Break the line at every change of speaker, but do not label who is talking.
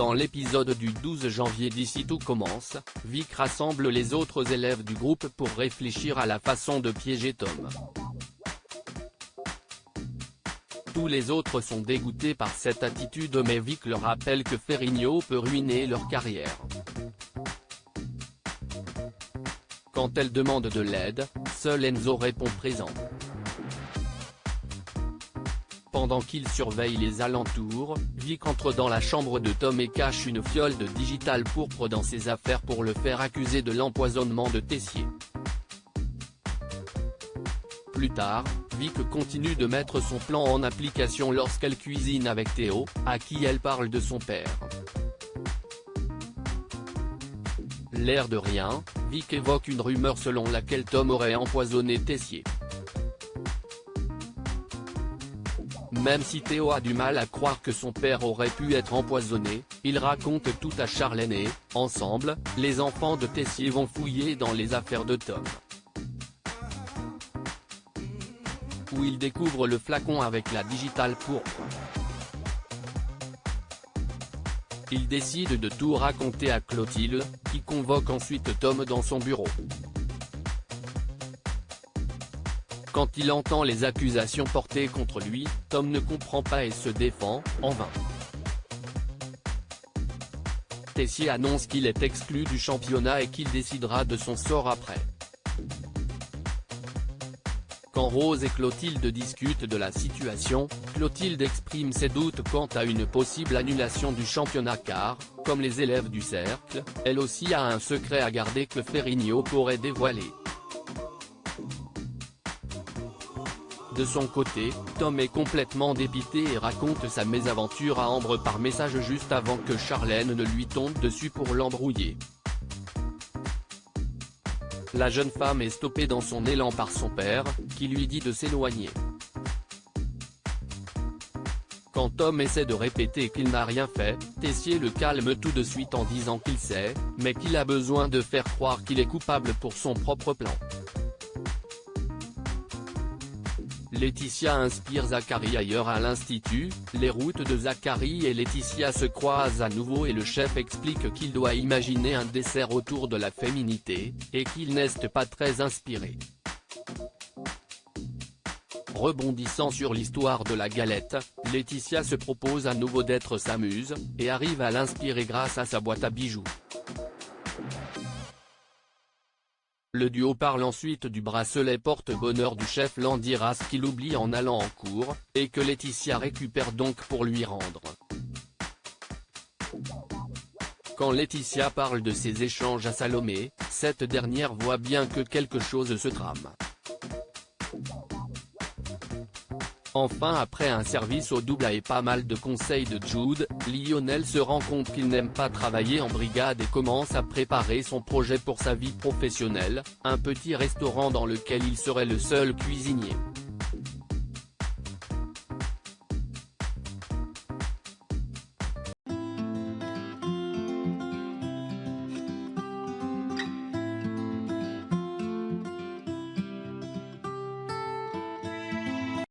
Dans l'épisode du 12 janvier d'Ici tout commence, Vic rassemble les autres élèves du groupe pour réfléchir à la façon de piéger Tom. Tous les autres sont dégoûtés par cette attitude mais Vic leur rappelle que Ferrigno peut ruiner leur carrière. Quand elle demande de l'aide, seul Enzo répond présent. Pendant qu'il surveille les alentours, Vic entre dans la chambre de Tom et cache une fiole de digital pourpre dans ses affaires pour le faire accuser de l'empoisonnement de Tessier. Plus tard, Vic continue de mettre son plan en application lorsqu'elle cuisine avec Théo, à qui elle parle de son père. L'air de rien, Vic évoque une rumeur selon laquelle Tom aurait empoisonné Tessier. Même si Théo a du mal à croire que son père aurait pu être empoisonné, il raconte tout à Charlène et, ensemble, les enfants de Tessier vont fouiller dans les affaires de Tom. Où ils découvrent le flacon avec la digitale pourpre. Il décide de tout raconter à Clotilde, qui convoque ensuite Tom dans son bureau. Quand il entend les accusations portées contre lui, Tom ne comprend pas et se défend, en vain. Tessier annonce qu'il est exclu du championnat et qu'il décidera de son sort après. Quand Rose et Clotilde discutent de la situation, Clotilde exprime ses doutes quant à une possible annulation du championnat car, comme les élèves du cercle, elle aussi a un secret à garder que Ferrigno pourrait dévoiler. De son côté, Tom est complètement dépité et raconte sa mésaventure à Ambre par message juste avant que Charlène ne lui tombe dessus pour l'embrouiller. La jeune femme est stoppée dans son élan par son père, qui lui dit de s'éloigner. Quand Tom essaie de répéter qu'il n'a rien fait, Tessier le calme tout de suite en disant qu'il sait, mais qu'il a besoin de faire croire qu'il est coupable pour son propre plan. Laetitia inspire Zachary ailleurs à l'institut, les routes de Zachary et Laetitia se croisent à nouveau et le chef explique qu'il doit imaginer un dessert autour de la féminité, et qu'il n'est pas très inspiré. Rebondissant sur l'histoire de la galette, Laetitia se propose à nouveau d'être sa muse, et arrive à l'inspirer grâce à sa boîte à bijoux. Le duo parle ensuite du bracelet porte-bonheur du chef Landiras qu'il oublie en allant en cours, et que Laetitia récupère donc pour lui rendre. Quand Laetitia parle de ses échanges à Salomé, cette dernière voit bien que quelque chose se trame. Enfin après un service au double et pas mal de conseils de Jude, Lionel se rend compte qu'il n'aime pas travailler en brigade et commence à préparer son projet pour sa vie professionnelle, un petit restaurant dans lequel il serait le seul cuisinier.